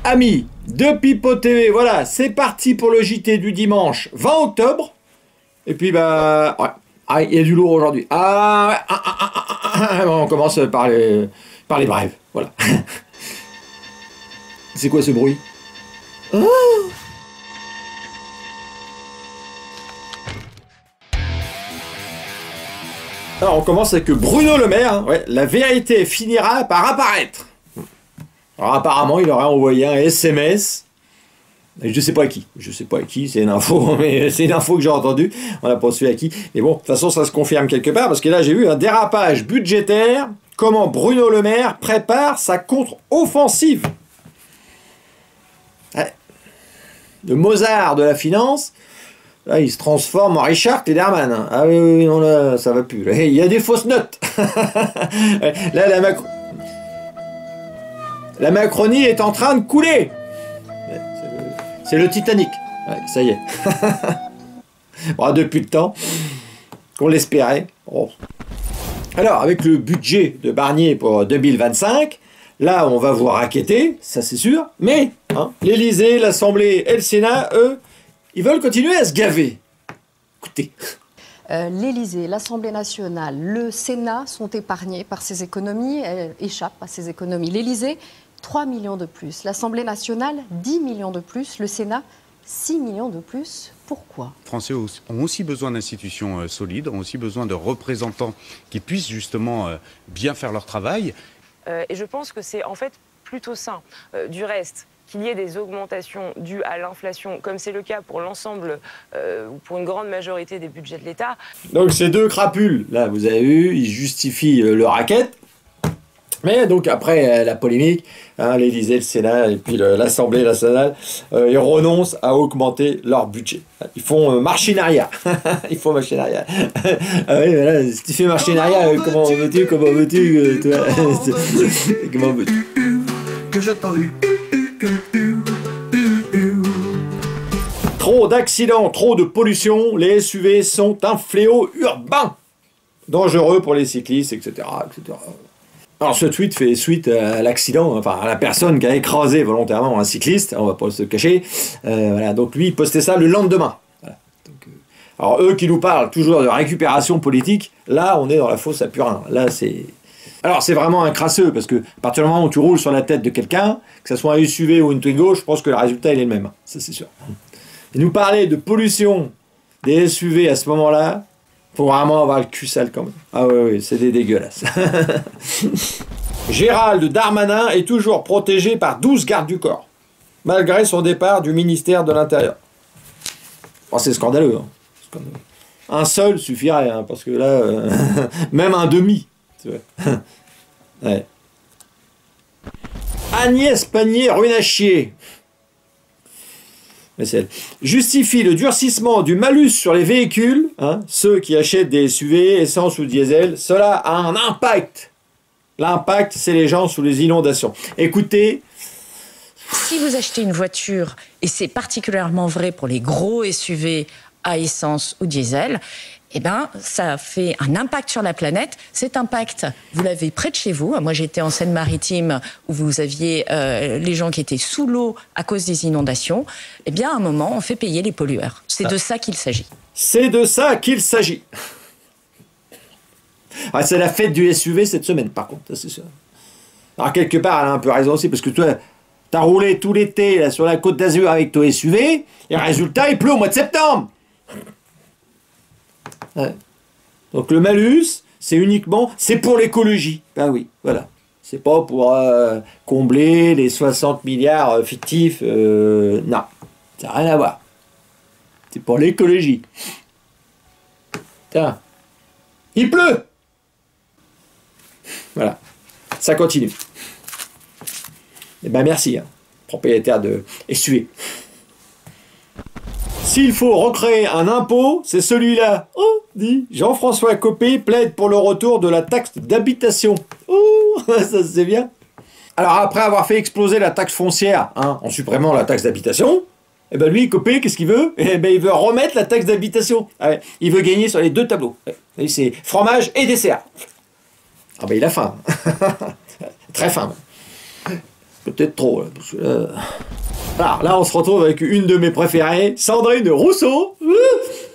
Amis de Pipo TV, voilà, c'est parti pour le JT du dimanche 20 octobre. Et puis, bah, ouais, ah, il y a du lourd aujourd'hui. On commence par les brèves, voilà. C'est quoi ce bruit? Oh, alors, on commence avec Bruno Le Maire. Hein, ouais, la vérité finira par apparaître. Alors, apparemment, il aurait envoyé un SMS. Je sais pas à qui. Je sais pas à qui, c'est une info, mais c'est une info que j'ai entendue. On n'a pas su à qui. Mais bon, de toute façon, ça se confirme quelque part, parce que là, j'ai vu un dérapage budgétaire. Comment Bruno Le Maire prépare sa contre-offensive. Ouais. Le Mozart de la finance. Là, il se transforme en Richard Klederman. Hein. Ah oui, oui, non, là, ça va plus. Là, il y a des fausses notes. Là, la Macronie est en train de couler. C'est le Titanic. Ouais, ça y est. Bon, depuis le temps qu'on l'espérait. Oh. Alors, avec le budget de Barnier pour 2025, là, on va vous raqueter, ça c'est sûr. Mais hein, l'Élysée, l'Assemblée et le Sénat, eux, ils veulent continuer à se gaver. Écoutez. L'Élysée, l'Assemblée nationale, le Sénat sont épargnés par ces économies, échappent à ces économies. L'Élysée, 3 millions de plus. L'Assemblée nationale, 10 millions de plus. Le Sénat, 6 millions de plus. Pourquoi? Les Français ont aussi besoin d'institutions solides, ont aussi besoin de représentants qui puissent justement bien faire leur travail. Et je pense que c'est en fait plutôt sain. Du reste, qu'il y ait des augmentations dues à l'inflation, comme c'est le cas pour l'ensemble, ou pour une grande majorité des budgets de l'État. Donc ces deux crapules, là, vous avez vu, ils justifient le racket. Mais donc après la polémique, hein, l'Élysée, le Sénat et puis l'Assemblée nationale, ils renoncent à augmenter leur budget. Ils font marche en arrière. Ils font marche en arrière. Ah oui, mais là, si tu fais marche en arrière, comment veux-tu, toi comment veux-tu que je t'en eu. Trop d'accidents, trop de pollution, les SUV sont un fléau urbain. Dangereux pour les cyclistes, etc., etc. Alors ce tweet fait suite à l'accident, enfin à la personne qui a écrasé volontairement un cycliste, on va pas se cacher. Voilà, donc lui il postait ça le lendemain. Voilà. Donc, alors eux qui nous parlent toujours de récupération politique, là on est dans la fosse à Purin. Là c'est... Alors c'est vraiment un crasseux, parce que à partir du moment où tu roules sur la tête de quelqu'un, que ce soit un SUV ou une Twingo, je pense que le résultat il est le même, ça c'est sûr. Et nous parler de pollution des SUV à ce moment-là, faut vraiment avoir le cul sale quand même. Ah oui, c'est des dégueulasses. Gérald Darmanin est toujours protégé par 12 gardes du corps, malgré son départ du ministère de l'Intérieur. Oh, c'est scandaleux, hein. Scandaleux. Un seul suffirait, hein, parce que là, même un demi. Tu vois. Ouais. Agnès Pannier-Runachier justifie le durcissement du malus sur les véhicules, hein, ceux qui achètent des SUV, essence ou diesel. Cela a un impact. L'impact, c'est les gens sous les inondations. Écoutez. Si vous achetez une voiture, et c'est particulièrement vrai pour les gros SUV à essence ou diesel, eh ben, ça fait un impact sur la planète. Cet impact, vous l'avez près de chez vous. Moi, j'étais en Seine-Maritime où vous aviez les gens qui étaient sous l'eau à cause des inondations. Eh bien, à un moment, on fait payer les pollueurs. C'est de ça qu'il s'agit. C'est de ça qu'il s'agit. Ah, c'est la fête du SUV cette semaine, par contre, c'est sûr. Alors, quelque part, elle a un peu raison aussi, parce que toi, t'as roulé tout l'été là, sur la Côte d'Azur avec ton SUV, et résultat, il pleut au mois de septembre. Ouais. Donc le malus, c'est uniquement, c'est pour l'écologie. Ben oui, voilà. C'est pas pour combler les 60 milliards fictifs. Non, ça n'a rien à voir. C'est pour l'écologie. Tiens, il pleut. Voilà, ça continue. Eh ben merci, hein, propriétaire de SUV. S'il faut recréer un impôt, c'est celui-là. Oh, dit Jean-François Copé plaide pour le retour de la taxe d'habitation. Oh, ça c'est bien. Alors après avoir fait exploser la taxe foncière, hein, en supprimant la taxe d'habitation, eh ben lui, Copé, qu'est-ce qu'il veut? Eh ben il veut remettre la taxe d'habitation. Ah ouais, il veut gagner sur les deux tableaux. C'est fromage et dessert. Ah ben il a faim. Très faim. peut-être trop, là, parce que là... Alors, là, on se retrouve avec une de mes préférées, Sandrine Rousseau.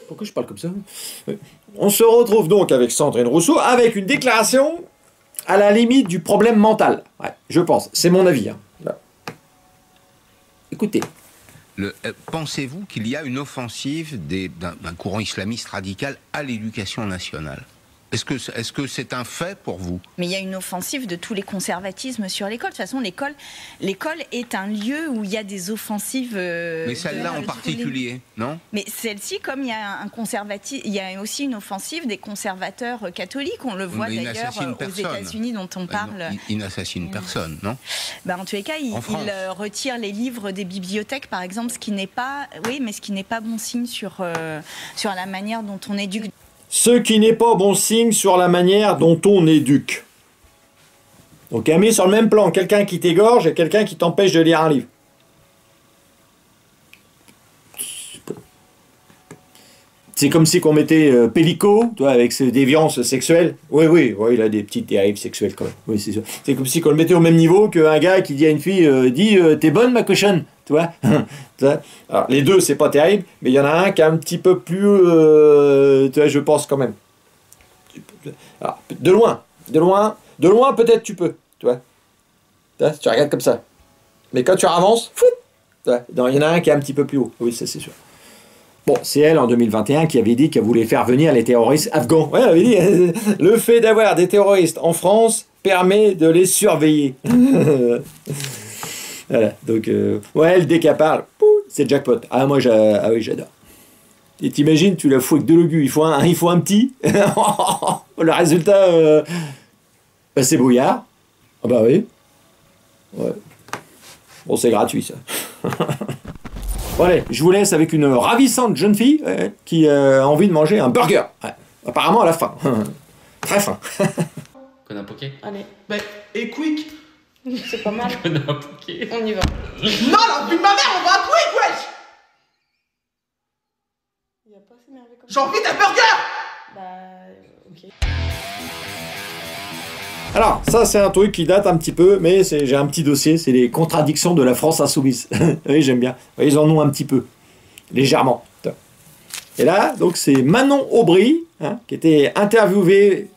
Pourquoi je parle comme ça? On se retrouve donc avec Sandrine Rousseau, avec une déclaration à la limite du problème mental. Ouais, je pense, c'est mon avis. Hein. Écoutez. Pensez-vous qu'il y a une offensive d'un courant islamiste radical à l'éducation nationale? Est-ce que c'est un fait pour vous? Mais il y a une offensive de tous les conservatismes sur l'école. De toute façon, l'école est un lieu où il y a des offensives. Mais celle-là en particulier, non? Mais celle-ci, comme il y a il y a aussi une offensive des conservateurs catholiques. On le voit d'ailleurs aux États-Unis, dont on parle. Il n'assassine personne, non? En tous les cas, il retire les livres des bibliothèques, par exemple, ce qui n'est pas bon signe sur la manière dont on éduque. Ce qui n'est pas bon signe sur la manière dont on éduque. Donc, elle met sur le même plan quelqu'un qui t'égorge et quelqu'un qui t'empêche de lire un livre. C'est comme si on mettait Pellico, toi, avec ses déviances sexuelles. Oui, il a des petites dérives sexuelles quand même. Oui, c'est sûr. C'est comme si on le mettait au même niveau qu'un gars qui dit à une fille, t'es bonne ma cochonne, tu vois. Alors, les deux, c'est pas terrible, mais il y en a un qui est un petit peu plus, tu vois, je pense quand même. Alors, de loin, peut-être tu peux, tu vois. Si tu regardes comme ça. Mais quand tu avances, il y en a un qui est un petit peu plus haut. Oui, ça c'est sûr. Bon, c'est elle, en 2021, qui avait dit qu'elle voulait faire venir les terroristes afghans. Ouais, elle avait dit, le fait d'avoir des terroristes en France permet de les surveiller. Voilà, donc, ouais, dès qu'elle parle, c'est jackpot. Ah, moi, oui, j'adore. Et t'imagines, tu la fous avec de l'aigu, il faut un petit. Le résultat, c'est brouillard. Ah bah oui. Ouais. Bon, c'est gratuit, ça. Bon, allez, je vous laisse avec une ravissante jeune fille qui a envie de manger un burger. Ouais. Apparemment, à la fin. Très fin. Connais un poké? Allez. Ben, et quick! C'est pas mal. Connais un poké? On y va. Non, la vie de ma mère, on va à quick, wesh! Il a pas s'énerver comme ça. J'ai envie d'un burger! Bah, ok. Alors, ça, c'est un truc qui date un petit peu, mais j'ai un petit dossier, c'est les contradictions de la France insoumise. Oui, j'aime bien. Ils en ont un petit peu, légèrement. Et là, donc, c'est Manon Aubry, qui était interviewagée,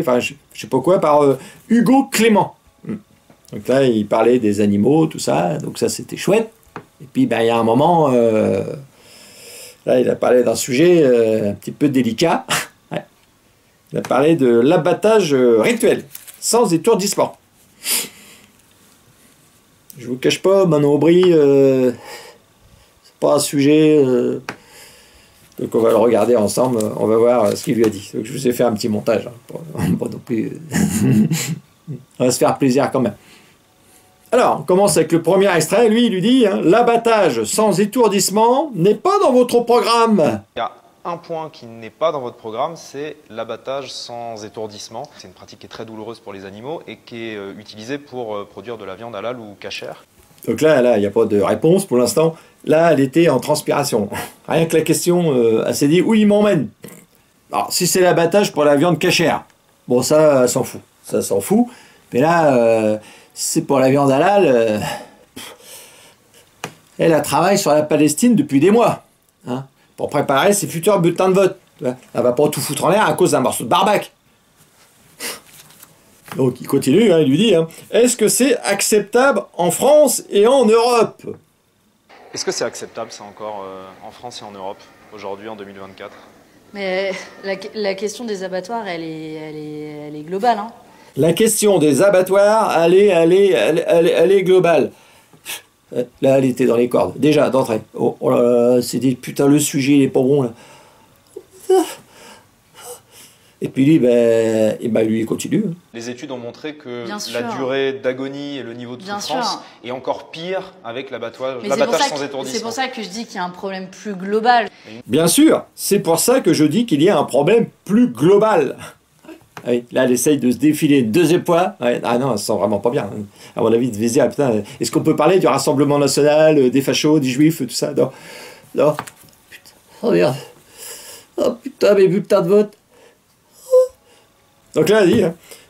enfin, je sais pas quoi, par Hugo Clément. Donc là, il parlait des animaux, tout ça, donc ça, c'était chouette. Et puis, ben, il y a un moment, là, il a parlé d'un sujet un petit peu délicat. Il a parlé de l'abattage rituel, sans étourdissement. Je vous cache pas, Manon Aubry, c'est pas un sujet... donc on va le regarder ensemble, on va voir ce qu'il lui a dit. Donc je vous ai fait un petit montage, pas non plus... on va se faire plaisir quand même. Alors, on commence avec le premier extrait. Lui, il lui dit, l'abattage sans étourdissement n'est pas dans votre programme. Il y a un point qui n'est pas dans votre programme, c'est l'abattage sans étourdissement. C'est une pratique qui est très douloureuse pour les animaux et qui est utilisée pour produire de la viande halal ou cachère. Donc là, il n'y a pas de réponse pour l'instant. Là, elle était en transpiration. Rien que la question, elle s'est dit, où il m'emmène? Alors, si c'est l'abattage pour la viande cachère, bon, ça, elle s'en fout. Ça s'en fout. Mais là, c'est pour la viande halal. Elle travaille sur la Palestine depuis des mois. Pour préparer ses futurs bulletins de vote. Elle va pas tout foutre en l'air à cause d'un morceau de barbac. Donc il continue, il lui dit, est-ce que c'est acceptable en France et en Europe? Est-ce que c'est acceptable ça encore en France et en Europe, aujourd'hui en 2024? Mais la question des abattoirs, elle est globale. La question des abattoirs, elle est globale. Là, elle était dans les cordes, déjà, d'entrée. Oh là là, c'est dit, putain, le sujet, il est pas bon, là. Et puis lui, lui, il continue. Les études ont montré que la durée d'agonie et le niveau de souffrance est encore pire avec l'abattage sans étourdissement. C'est pour ça que je dis qu'il y a un problème plus global. Bien sûr, c'est pour ça que je dis qu'il y a un problème plus global. Oui, là, elle essaye de se défiler une deuxième fois. Ouais, ah non, elle se sent vraiment pas bien. À mon avis, de viser, putain, est-ce qu'on peut parler du Rassemblement National, des fachos, des juifs, tout ça? Non. Non. Putain. Oh merde. Oh putain, mes bulletins de vote. Donc là, elle dit,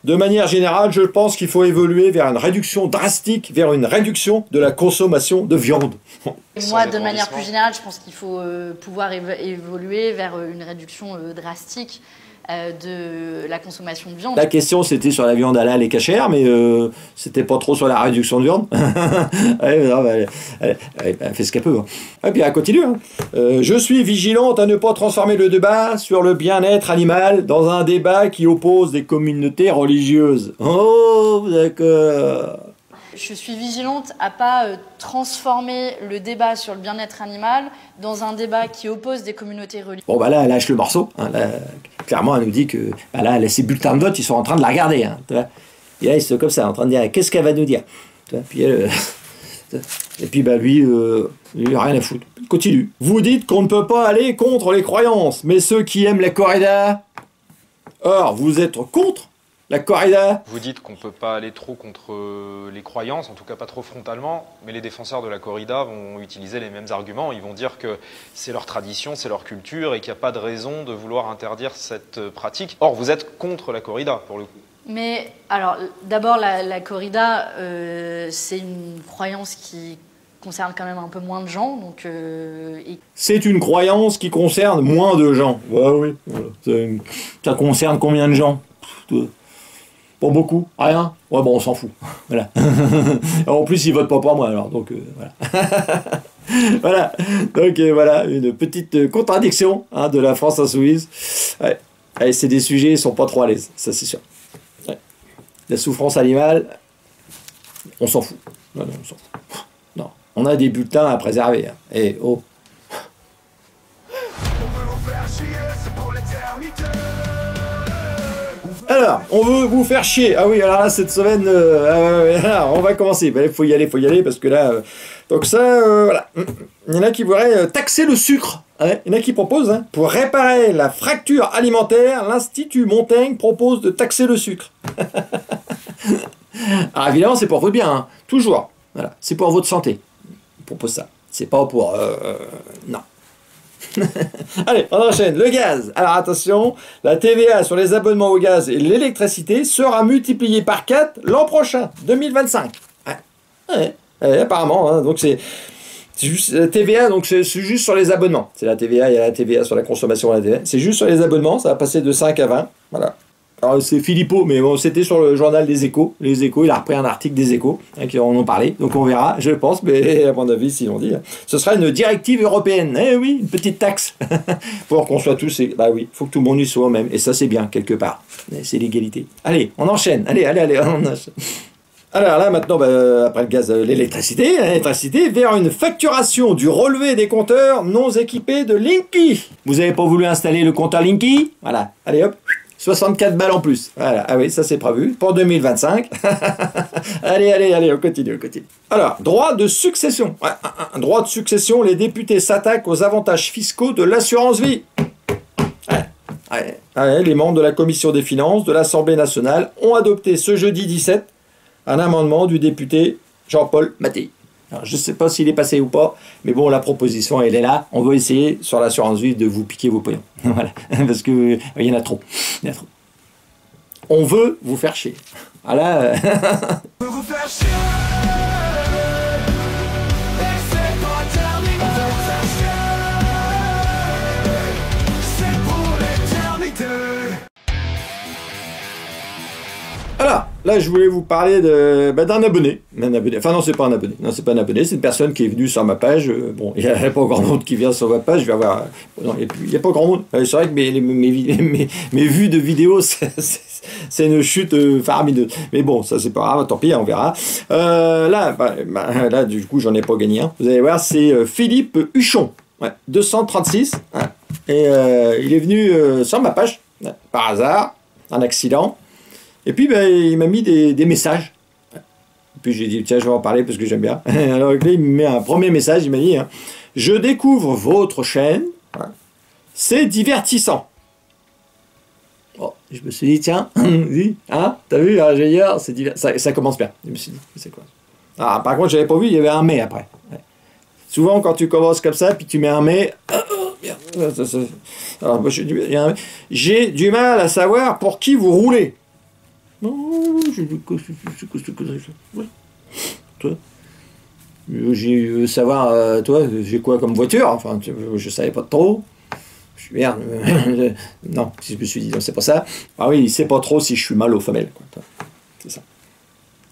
de manière générale, je pense qu'il faut évoluer vers une réduction drastique, vers une réduction de la consommation de viande. Moi, de manière plus générale, je pense qu'il faut pouvoir évoluer vers une réduction drastique de la consommation de viande. La question, c'était sur la viande halal et cachère, mais c'était pas trop sur la réduction de viande. Elle fait ce qu'elle peut. Et puis elle continue. Je suis vigilante à ne pas transformer le débat sur le bien-être animal dans un débat qui oppose des communautés religieuses. Oh, d'accord. Je suis vigilante à pas transformer le débat sur le bien-être animal dans un débat qui oppose des communautés religieuses. Bon, bah là, elle lâche le morceau. Là, clairement, elle nous dit que bah là, ses bulletins de vote, ils sont en train de la regarder. Et là, ils sont comme ça, en train de dire qu'est-ce qu'elle va nous dire. Puis elle, et puis, bah, lui, il n'a rien à foutre. Il continue. Vous dites qu'on ne peut pas aller contre les croyances, mais ceux qui aiment la corrida. Or, vous êtes contre la corrida. Vous dites qu'on ne peut pas aller trop contre les croyances, en tout cas pas trop frontalement, mais les défenseurs de la corrida vont utiliser les mêmes arguments. Ils vont dire que c'est leur tradition, c'est leur culture et qu'il n'y a pas de raison de vouloir interdire cette pratique. Or, vous êtes contre la corrida, pour le coup. Mais, alors, d'abord, la corrida, c'est une croyance qui concerne quand même un peu moins de gens. Donc, C'est une croyance qui concerne moins de gens. Ouais, oui. Voilà. Ça concerne combien de gens? Pas beaucoup, rien. Ouais, bon, on s'en fout. Voilà. En plus, ils votent pas pour moi, alors. Donc, voilà. Voilà. Donc, voilà, une petite contradiction de la France insoumise. Ouais. Ouais, c'est des sujets, ils sont pas trop à l'aise, ça c'est sûr. Ouais. La souffrance animale, on s'en fout. Non, on s'en fout. Non. On a des bulletins à préserver. Et oh. Alors, on veut vous faire chier. Ah oui, alors là, cette semaine, alors, on va commencer. Il faut y aller, parce que là... donc ça, voilà. Il y en a qui voudraient taxer le sucre. Il y en a qui proposent, pour réparer la fracture alimentaire, l'Institut Montaigne propose de taxer le sucre. Alors évidemment, c'est pour votre bien, toujours. Voilà. C'est pour votre santé. On propose ça. C'est pas pour... non. Allez, on enchaîne. Le gaz. Alors attention, la TVA sur les abonnements au gaz et l'électricité sera multipliée par 4 l'an prochain, 2025. Apparemment, donc c'est juste la TVA, donc c'est juste sur les abonnements. C'est la TVA, il y a la TVA sur la consommation, c'est juste sur les abonnements, ça va passer de 5 à 20. Voilà. Alors c'est Philippot, mais bon, c'était sur le journal des Échos. Les Échos, il a repris un article des Échos, qui en ont parlé. Donc on verra, je pense, mais à mon avis, s'ils l'ont dit, ce sera une directive européenne. Eh oui, une petite taxe. Pour qu'on soit tous... Bah oui, il faut que tout le monde y soit au même. Et ça, c'est bien, quelque part. C'est l'égalité. Allez, on enchaîne. Allez, on enchaîne. Alors là, maintenant, après le gaz, l'électricité, vers une facturation du relevé des compteurs non équipés de Linky. Vous n'avez pas voulu installer le compteur Linky? Voilà, allez hop, 64 balles en plus. Voilà, ah oui, ça c'est prévu pour 2025. allez, on continue. Alors, droit de succession. Droit de succession, les députés s'attaquent aux avantages fiscaux de l'assurance vie. Les membres de la commission des finances de l'Assemblée nationale ont adopté ce jeudi 17 un amendement du député Jean-Paul Mattei. Alors, je ne sais pas s'il est passé ou pas, mais bon, la proposition, elle est là. On va essayer, sur l'assurance vie, de vous piquer vos pognons. Voilà, parce qu'il y en a trop. On veut vous faire chier. Voilà. On veut vous faire chier. Alors, là, je voulais vous parler d'un abonné. Enfin, non, c'est pas un abonné. Non, c'est pas un abonné. C'est une personne qui est venue sur ma page. Bon, il n'y a pas grand monde qui vient sur ma page. Je vais avoir... Non, il n'y a pas grand monde. C'est vrai que mes vues de vidéos, c'est une chute faramineuse. Mais bon, ça, c'est pas grave. Tant pis, on verra. Là, du coup, j'en ai pas gagné un. Vous allez voir, c'est Philippe Huchon. 236. Et il est venu sur ma page, par hasard, un accident. Et puis, il m'a mis des messages. Et puis, j'ai dit, tiens, je vais en parler parce que j'aime bien. Alors, là, il me met un premier message. Il m'a dit, je découvre votre chaîne. C'est divertissant. Oh, je me suis dit, tiens, t'as vu, ça commence bien. Je me suis dit, c'est quoi? Ah, par contre, j'avais pas vu, il y avait un mais après. Souvent, quand tu commences comme ça, puis tu mets un mais, Alors, moi, j'ai du mal à savoir pour qui vous roulez. Non, j'ai savoir, toi, j'ai quoi comme voiture? Enfin, je savais pas trop. Merde. Non, je me suis dit, non, c'est pas ça. Ah oui, il sait pas trop si je suis mâle ou femelle. C'est ça.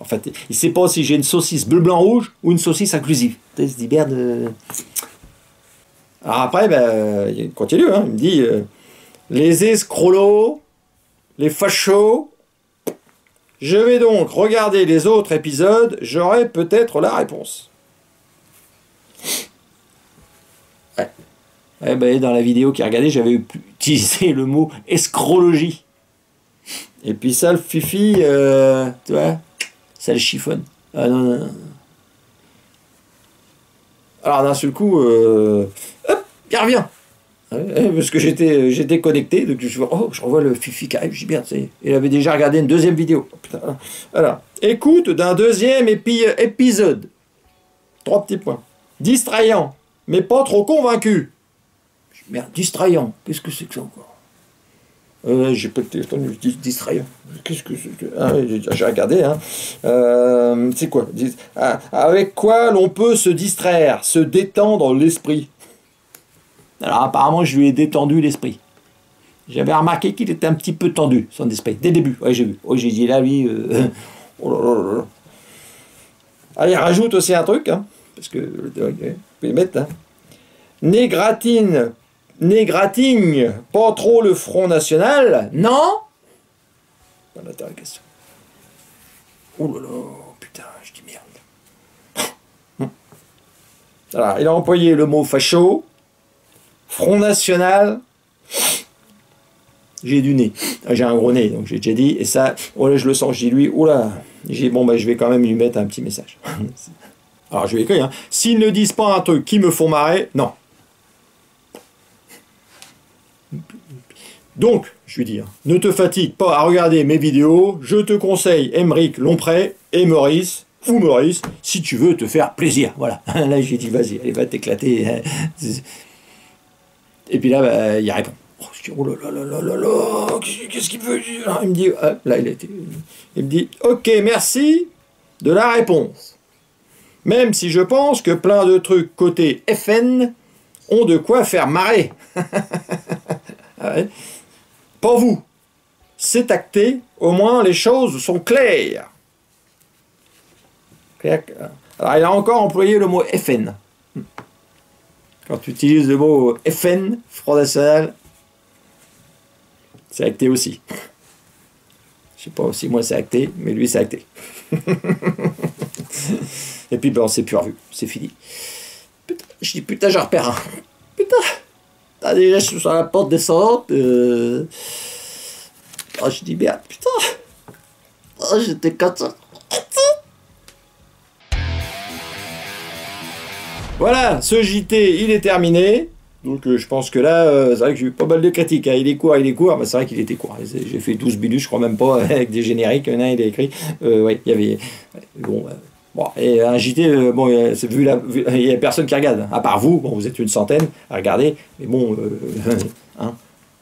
En fait, il sait pas si j'ai une saucisse bleu, blanc, rouge ou une saucisse inclusive. Il se dit, merde. Alors après, il continue, hein, il me dit les escrolos, les fachos, je vais donc regarder les autres épisodes, j'aurai peut-être la réponse. Ouais. Dans la vidéo qu'il a regardée, j'avais utilisé le mot escrologie. Et puis ça, le fifi, tu vois, ça le chiffonne. Ah non. Alors d'un seul coup, hop, il revient. Parce que j'étais connecté, donc je revois le fifi qui arrive, je dis bien, il avait déjà regardé une deuxième vidéo. Oh, putain. Voilà. Écoute d'un deuxième épisode. 3 petits points. Distrayant, mais pas trop convaincu. Je dis, merde, distrayant, qu'est-ce que c'est que ça encore? J'ai pas entendu distrayant. Qu'est-ce que c'est que... j'ai regardé, hein. C'est quoi? Avec quoi l'on peut se distraire, se détendre l'esprit? Alors apparemment, je lui ai détendu l'esprit. J'avais remarqué qu'il était un petit peu tendu, son esprit, dès le début. Ouais, j'ai vu. Ouais, j'ai dit là, lui... Oh là là. Ah, il rajoute aussi un truc, hein, parce que... Vous pouvez mettre, hein. N'égratigne pas trop le Front National, non? Pas d'interrogation. Oh là là, putain, je dis merde. Alors, il a employé le mot facho, Front National. J'ai du nez. J'ai un gros nez, donc j'ai déjà dit. Et ça, oh là, je le sens, je dis lui, oh là. J'ai dit, bon, je vais quand même lui mettre un petit message. Alors, je vais écrire, hein. S'ils ne disent pas un truc qui me font marrer, non. Donc, je lui dis, ne te fatigue pas à regarder mes vidéos, je te conseille Aymeric Lompré et Maurice, si tu veux te faire plaisir. Voilà. Là, j'ai dit, vas-y, allez, va t'éclater. Et puis là, il répond. Je dis, oh là là là là là, qu'est-ce qu'il veut dire? Il me dit, là, il me dit, ok, merci de la réponse. Même si je pense que plein de trucs côté FN ont de quoi faire marrer. Ouais. Pour vous, c'est acté, au moins les choses sont claires. Alors, il a encore employé le mot FN. Quand tu utilises le mot FN, Front National, c'est acté aussi. Je sais pas si moi c'est acté, mais lui c'est acté. Et puis, on s'est plus revu, c'est fini. Putain, je dis, putain, j'en repère un. Putain. Déjà, je suis sur la porte descendante. Je dis merde, putain. J'étais content. Voilà, ce JT, il est terminé. Donc, je pense que là, c'est vrai que j'ai eu pas mal de critiques. Hein. Il est court. Bah, c'est vrai qu'il était court. J'ai fait 12 minutes, je crois même pas, avec des génériques. Il y en a un, il a écrit. Ouais, il y avait. Bon. Bon, et un JT, bon, il y a personne qui regarde, à part vous, bon, vous êtes une centaine à regarder, mais bon, hein.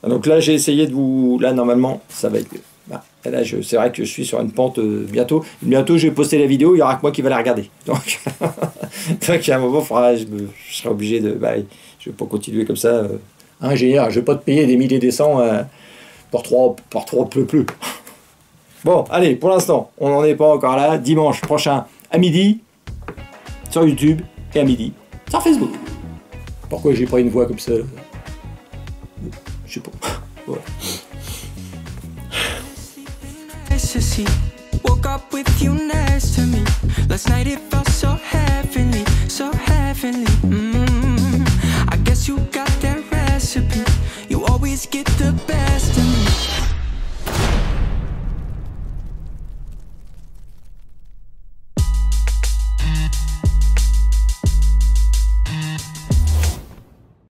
Donc là, j'ai essayé de vous, là, normalement, ça va être, bah, là, c'est vrai que je suis sur une pente bientôt, je vais poster la vidéo, il n'y aura que moi qui va la regarder, donc à un moment, je serai obligé de, bah, je vais pas continuer comme ça, ingénieur, je vais pas te payer des milliers des cents pour trois plus. Bon, allez, pour l'instant, on n'en est pas encore là, dimanche prochain, à midi, sur YouTube, et à midi, sur Facebook. Pourquoi j'ai pas une voix comme ça? Je sais pas. Ouais. Woke up with you next to me. Last night it felt so heavenly, so heavenly. I guess you got that recipe. You always get the